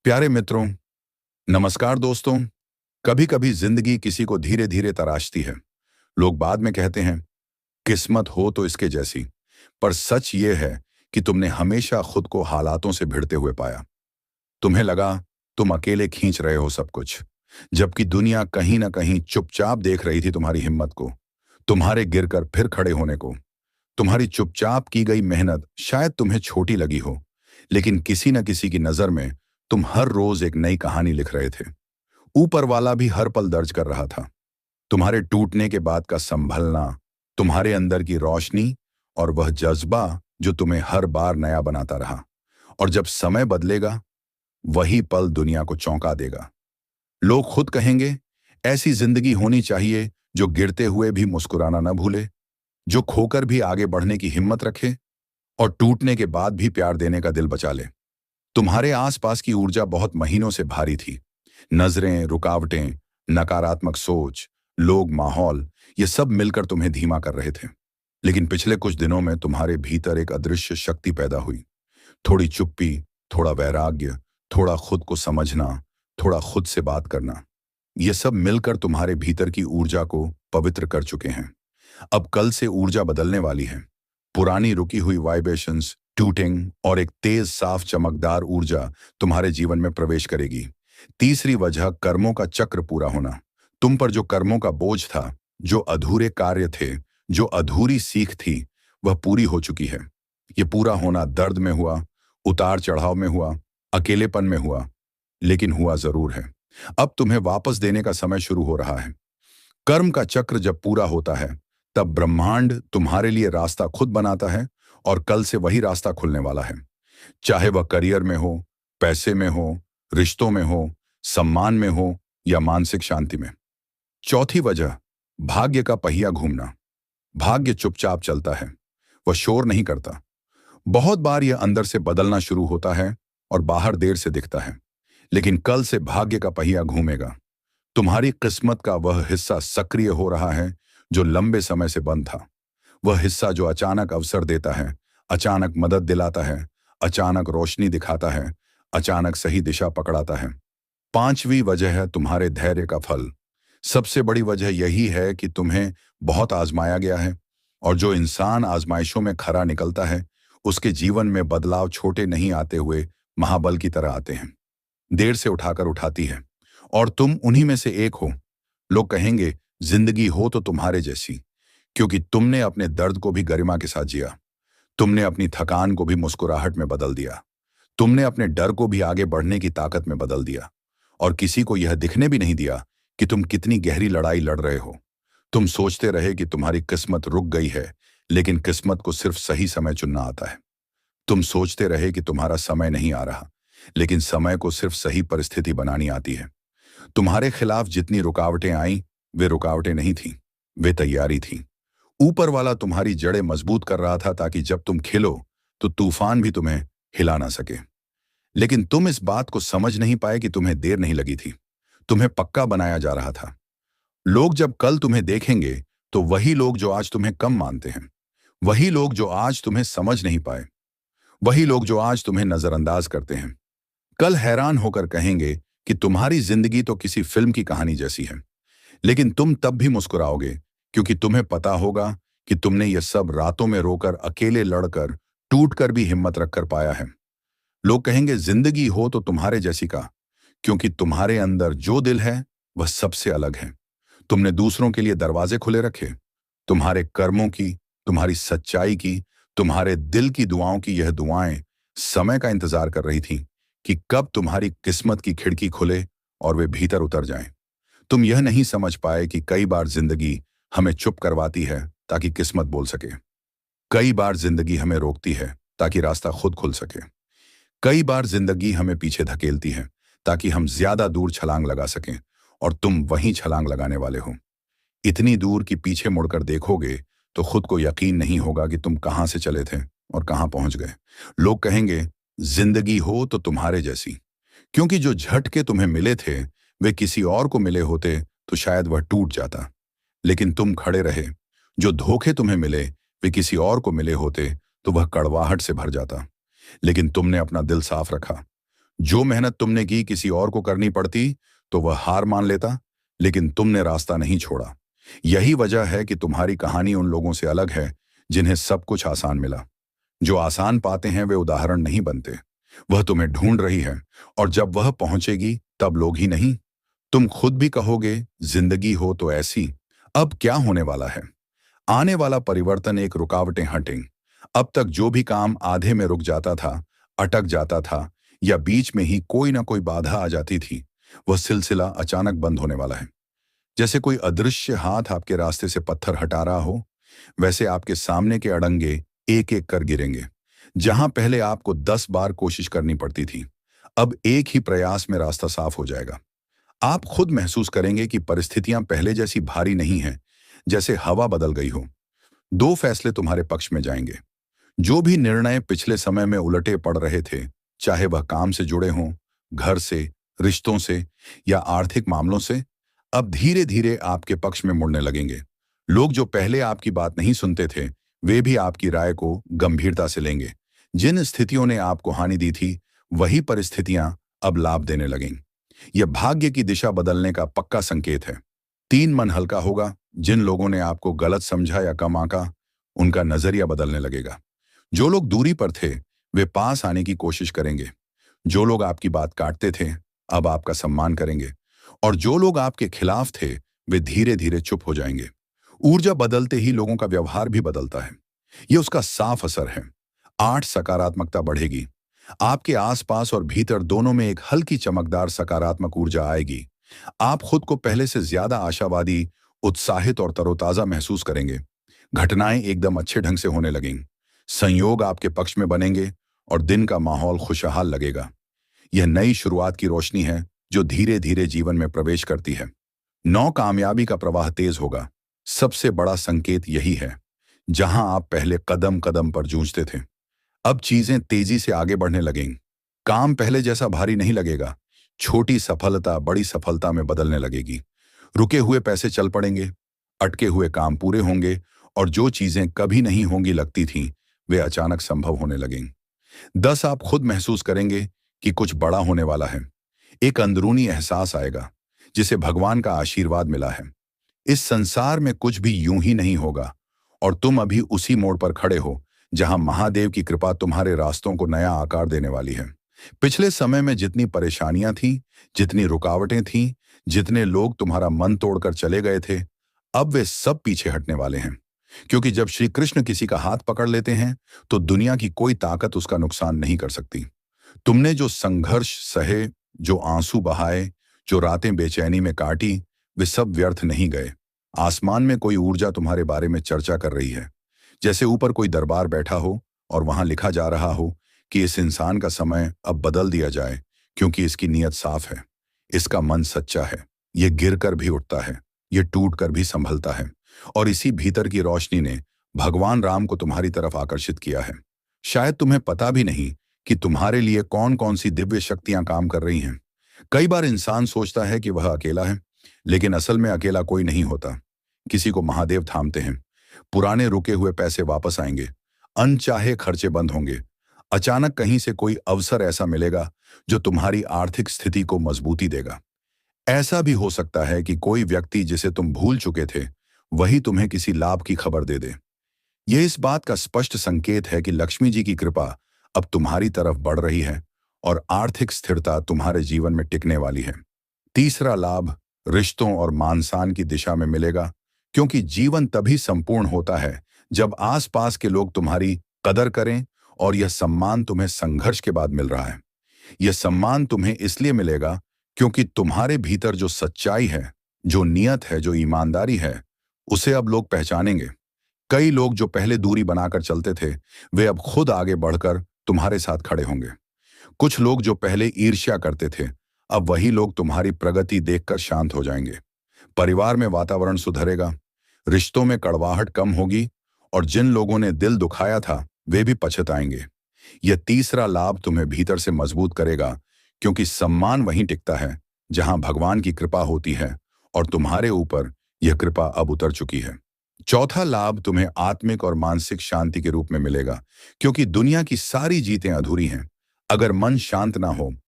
प्यारे मित्रों, नमस्कार दोस्तों। कभी कभी जिंदगी किसी को धीरे धीरे तराशती है। लोग बाद में कहते हैं किस्मत हो तो इसके जैसी। पर सच ये है कि तुमने हमेशा खुद को हालातों से भिड़ते हुए पाया। तुम्हें लगा तुम अकेले खींच रहे हो सब कुछ, जबकि दुनिया कहीं ना कहीं चुपचाप देख रही थी तुम्हारी हिम्मत को, तुम्हारे गिरकर फिर खड़े होने को। तुम्हारी चुपचाप की गई मेहनत शायद तुम्हें छोटी लगी हो, लेकिन किसी न किसी की नजर में तुम हर रोज एक नई कहानी लिख रहे थे। ऊपर वाला भी हर पल दर्ज कर रहा था तुम्हारे टूटने के बाद का संभलना, तुम्हारे अंदर की रोशनी और वह जज्बा जो तुम्हें हर बार नया बनाता रहा। और जब समय बदलेगा, वही पल दुनिया को चौंका देगा। लोग खुद कहेंगे ऐसी जिंदगी होनी चाहिए जो गिरते हुए भी मुस्कुराना न भूले, जो खोकर भी आगे बढ़ने की हिम्मत रखे और टूटने के बाद भी प्यार देने का दिल बचा ले। तुम्हारे आसपास की ऊर्जा बहुत महीनों से भारी थी। नजरें, रुकावटें, नकारात्मक सोच, लोग, माहौल, ये सब मिलकर तुम्हें धीमा कर रहे थे। लेकिन पिछले कुछ दिनों में तुम्हारे भीतर एक अदृश्य शक्ति पैदा हुई। थोड़ी चुप्पी, थोड़ा वैराग्य, थोड़ा खुद को समझना, थोड़ा खुद से बात करना, ये सब मिलकर तुम्हारे भीतर की ऊर्जा को पवित्र कर चुके हैं। अब कल से ऊर्जा बदलने वाली है। पुरानी रुकी हुई वाइब्रेशंस टूटिंग और एक तेज, साफ, चमकदार ऊर्जा तुम्हारे जीवन में प्रवेश करेगी। तीसरी वजह, कर्मों का चक्र पूरा होना। तुम पर जो कर्मों का बोझ था, जो अधूरे कार्य थे, जो अधूरी सीख थी, वह पूरी हो चुकी है। ये पूरा होना दर्द में हुआ, उतार चढ़ाव में हुआ, अकेलेपन में हुआ, लेकिन हुआ जरूर है। अब तुम्हें वापस देने का समय शुरू हो रहा है। कर्म का चक्र जब पूरा होता है, तब ब्रह्मांड तुम्हारे लिए रास्ता खुद बनाता है और कल से वही रास्ता खुलने वाला है। चाहे वह करियर में हो, पैसे में हो, रिश्तों में हो, सम्मान में हो या मानसिक शांति में। चौथी वजह, भाग्य का पहिया घूमना। भाग्य चुपचाप चलता है, वह शोर नहीं करता। बहुत बार यह अंदर से बदलना शुरू होता है और बाहर देर से दिखता है, लेकिन कल से भाग्य का पहिया घूमेगा। तुम्हारी किस्मत का वह हिस्सा सक्रिय हो रहा है जो लंबे समय से बंद था। वह हिस्सा जो अचानक अवसर देता है, अचानक मदद दिलाता है, अचानक रोशनी दिखाता है, अचानक सही दिशा पकड़ाता है। पांचवी वजह है तुम्हारे धैर्य का फल। सबसे बड़ी वजह यही है कि तुम्हें बहुत आजमाया गया है, और जो इंसान आजमाइशों में खरा निकलता है, उसके जीवन में बदलाव छोटे नहीं आते हुए महाबल की तरह आते हैं। देर से उठाकर उठाती है, और तुम उन्हीं में से एक हो। लोग कहेंगे जिंदगी हो तो तुम्हारे जैसी, क्योंकि तुमने अपने दर्द को भी गरिमा के साथ जिया। तुमने अपनी थकान को भी मुस्कुराहट में बदल दिया। तुमने अपने डर को भी आगे बढ़ने की ताकत में बदल दिया, और किसी को यह दिखने भी नहीं दिया कि तुम कितनी गहरी लड़ाई लड़ रहे हो। तुम सोचते रहे कि तुम्हारी किस्मत रुक गई है, लेकिन किस्मत को सिर्फ सही समय चुनना आता है। तुम सोचते रहे कि तुम्हारा समय नहीं आ रहा, लेकिन समय को सिर्फ सही परिस्थिति बनानी आती है। तुम्हारे खिलाफ जितनी रुकावटें आईं, वे रुकावटें नहीं थीं, वे तैयारी थीं। ऊपर वाला तुम्हारी जड़ें मजबूत कर रहा था, ताकि जब तुम खिलो तो तूफान भी तुम्हें हिला ना सके। लेकिन तुम इस बात को समझ नहीं पाए कि तुम्हें देर नहीं लगी थी, तुम्हें पक्का बनाया जा रहा था। लोग जब कल तुम्हें देखेंगे, तो वही लोग जो आज तुम्हें कम मानते हैं, वही लोग जो आज तुम्हें समझ नहीं पाए, वही लोग जो आज तुम्हें नजरअंदाज करते हैं, कल हैरान होकर कहेंगे कि तुम्हारी जिंदगी तो किसी फिल्म की कहानी जैसी है। लेकिन तुम तब भी मुस्कुराओगे, क्योंकि तुम्हें पता होगा कि तुमने यह सब रातों में रोकर, अकेले लड़कर, टूटकर भी हिम्मत रखकर पाया है। लोग कहेंगे जिंदगी हो तो तुम्हारे जैसी का, क्योंकि तुम्हारे अंदर जो दिल है वह सबसे अलग है। तुमने दूसरों के लिए दरवाजे खुले रखे। तुम्हारे कर्मों की, तुम्हारी सच्चाई की, तुम्हारे दिल की दुआओं की यह दुआएं समय का इंतजार कर रही थी कि कब तुम्हारी किस्मत की खिड़की खुले और वे भीतर उतर जाएं। तुम यह नहीं समझ पाए कि कई बार जिंदगी हमें चुप करवाती है ताकि किस्मत बोल सके। कई बार जिंदगी हमें रोकती है ताकि रास्ता खुद खुल सके। कई बार जिंदगी हमें पीछे धकेलती है ताकि हम ज्यादा दूर छलांग लगा सकें, और तुम वहीं छलांग लगाने वाले हो। इतनी दूर कि पीछे मुड़कर देखोगे तो खुद को यकीन नहीं होगा कि तुम कहां से चले थे और कहां पहुंच गए। लोग कहेंगे जिंदगी हो तो तुम्हारे जैसी, क्योंकि जो झटके तुम्हें मिले थे वे किसी और को मिले होते तो शायद वह टूट जाता, लेकिन तुम खड़े रहे। जो धोखे तुम्हें मिले वे किसी और को मिले होते तो वह कड़वाहट से भर जाता, लेकिन तुमने अपना दिल साफ रखा। जो मेहनत तुमने की किसी और को करनी पड़ती तो वह हार मान लेता, लेकिन तुमने रास्ता नहीं छोड़ा। यही वजह है कि तुम्हारी कहानी उन लोगों से अलग है जिन्हें सब कुछ आसान मिला। जो आसान पाते हैं वे उदाहरण नहीं बनते। वह तुम्हें ढूंढ रही है, और जब वह पहुंचेगी तब लोग ही नहीं, तुम खुद भी कहोगे जिंदगी हो तो ऐसी। अब क्या होने वाला है? आने वाला परिवर्तन एक रुकावटें हटें। अब तक जो भी काम आधे में रुक जाता था, अटक जाता था, या बीच में ही कोई ना कोई बाधा आ जाती थी, वह सिलसिला अचानक बंद होने वाला है। जैसे कोई अदृश्य हाथ आपके रास्ते से पत्थर हटा रहा हो, वैसे आपके सामने के अड़ंगे एक एक कर गिरेंगे। जहां पहले आपको 10 बार कोशिश करनी पड़ती थी, अब एक ही प्रयास में रास्ता साफ हो जाएगा। आप खुद महसूस करेंगे कि परिस्थितियां पहले जैसी भारी नहीं हैं, जैसे हवा बदल गई हो। दो फैसले तुम्हारे पक्ष में जाएंगे। जो भी निर्णय पिछले समय में उलटे पड़ रहे थे, चाहे वह काम से जुड़े हों, घर से, रिश्तों से या आर्थिक मामलों से, अब धीरे धीरे आपके पक्ष में मुड़ने लगेंगे। लोग जो पहले आपकी बात नहीं सुनते थे, वे भी आपकी राय को गंभीरता से लेंगे। जिन स्थितियों ने आपको हानि दी थी, वही परिस्थितियां अब लाभ देने लगेंगी। यह भाग्य की दिशा बदलने का पक्का संकेत है। तीन मन हल्का होगा। जिन लोगों ने आपको गलत समझा या कम आंका, उनका नजरिया बदलने लगेगा। जो लोग दूरी पर थे, वे पास आने की कोशिश करेंगे। जो लोग आपकी बात काटते थे, अब आपका सम्मान करेंगे। और जो लोग आपके खिलाफ थे, वे धीरे धीरे चुप हो जाएंगे। ऊर्जा बदलते ही लोगों का व्यवहार भी बदलता है। यह उसका साफ असर है। 8 सकारात्मकता बढ़ेगी। आपके आसपास और भीतर दोनों में एक हल्की चमकदार सकारात्मक ऊर्जा आएगी। आप खुद को पहले से ज्यादा आशावादी, उत्साहित और तरोताजा महसूस करेंगे। घटनाएं एकदम अच्छे ढंग से होने लगेंगी। संयोग आपके पक्ष में बनेंगे और दिन का माहौल खुशहाल लगेगा। यह नई शुरुआत की रोशनी है जो धीरे धीरे जीवन में प्रवेश करती है। नौ कामयाबी का प्रवाह तेज होगा। सबसे बड़ा संकेत यही है। जहां आप पहले कदम कदम पर जूझते थे, अब चीजें तेजी से आगे बढ़ने लगेंगी। काम पहले जैसा भारी नहीं लगेगा। छोटी सफलता बड़ी सफलता में बदलने लगेगी। रुके हुए पैसे चल पड़ेंगे, अटके हुए काम पूरे होंगे, और जो चीजें कभी नहीं होंगी लगती थीं, वे अचानक संभव होने लगेंगी। 10 आप खुद महसूस करेंगे कि कुछ बड़ा होने वाला है। एक अंदरूनी एहसास आएगा, जिसे भगवान का आशीर्वाद मिला है। इस संसार में कुछ भी यूं ही नहीं होगा, और तुम अभी उसी मोड़ पर खड़े हो जहां महादेव की कृपा तुम्हारे रास्तों को नया आकार देने वाली है। पिछले समय में जितनी परेशानियां थीं, जितनी रुकावटें थीं, जितने लोग तुम्हारा मन तोड़कर चले गए थे, अब वे सब पीछे हटने वाले हैं। क्योंकि जब श्री कृष्ण किसी का हाथ पकड़ लेते हैं, तो दुनिया की कोई ताकत उसका नुकसान नहीं कर सकती। तुमने जो संघर्ष सहे, जो आंसू बहाए, जो रातें बेचैनी में काटी, वे सब व्यर्थ नहीं गए। आसमान में कोई ऊर्जा तुम्हारे बारे में चर्चा कर रही है। जैसे ऊपर कोई दरबार बैठा हो और वहां लिखा जा रहा हो कि इस इंसान का समय अब बदल दिया जाए, क्योंकि इसकी नीयत साफ है, इसका मन सच्चा है। ये गिर कर भी उठता है, ये टूट कर भी संभलता है। और इसी भीतर की रोशनी ने भगवान राम को तुम्हारी तरफ आकर्षित किया है। शायद तुम्हें पता भी नहीं कि तुम्हारे लिए कौन कौन सी दिव्य शक्तियां काम कर रही हैं। कई बार इंसान सोचता है कि वह अकेला है, लेकिन असल में अकेला कोई नहीं होता। किसी को महादेव थामते हैं। पुराने रुके हुए पैसे वापस आएंगे, अनचाहे खर्चे बंद होंगे। अचानक कहीं से कोई अवसर ऐसा मिलेगा जो तुम्हारी आर्थिक स्थिति को मजबूती देगा। ऐसा भी हो सकता है कि कोई व्यक्ति जिसे तुम भूल चुके थे, वही तुम्हें किसी लाभ की खबर दे दे। यह इस बात का स्पष्ट संकेत है कि लक्ष्मी जी की कृपा अब तुम्हारी तरफ बढ़ रही है और आर्थिक स्थिरता तुम्हारे जीवन में टिकने वाली है। तीसरा लाभ रिश्तों और मानसान की दिशा में मिलेगा, क्योंकि जीवन तभी संपूर्ण होता है जब आसपास के लोग तुम्हारी कदर करें, और यह सम्मान तुम्हें संघर्ष के बाद मिल रहा है। यह सम्मान तुम्हें इसलिए मिलेगा क्योंकि तुम्हारे भीतर जो सच्चाई है, जो नियत है, जो ईमानदारी है, उसे अब लोग पहचानेंगे। कई लोग जो पहले दूरी बनाकर चलते थे, वे अब खुद आगे बढ़कर तुम्हारे साथ खड़े होंगे। कुछ लोग जो पहले ईर्ष्या करते थे, अब वही लोग तुम्हारी प्रगति देखकर शांत हो जाएंगे। परिवार में वातावरण सुधरेगा, रिश्तों में कड़वाहट कम होगी, और जिन लोगों ने दिल दुखाया था, वे भी पछताएंगे। यह तीसरा लाभ तुम्हें भीतर से मजबूत करेगा, क्योंकि सम्मान वहीं टिकता है जहां भगवान की कृपा होती है, और तुम्हारे ऊपर यह कृपा अब उतर चुकी है। चौथा लाभ तुम्हें आत्मिक और मानसिक शांति के रूप में मिलेगा, क्योंकि दुनिया की सारी जीतें अधूरी हैं अगर मन शांत ना हो,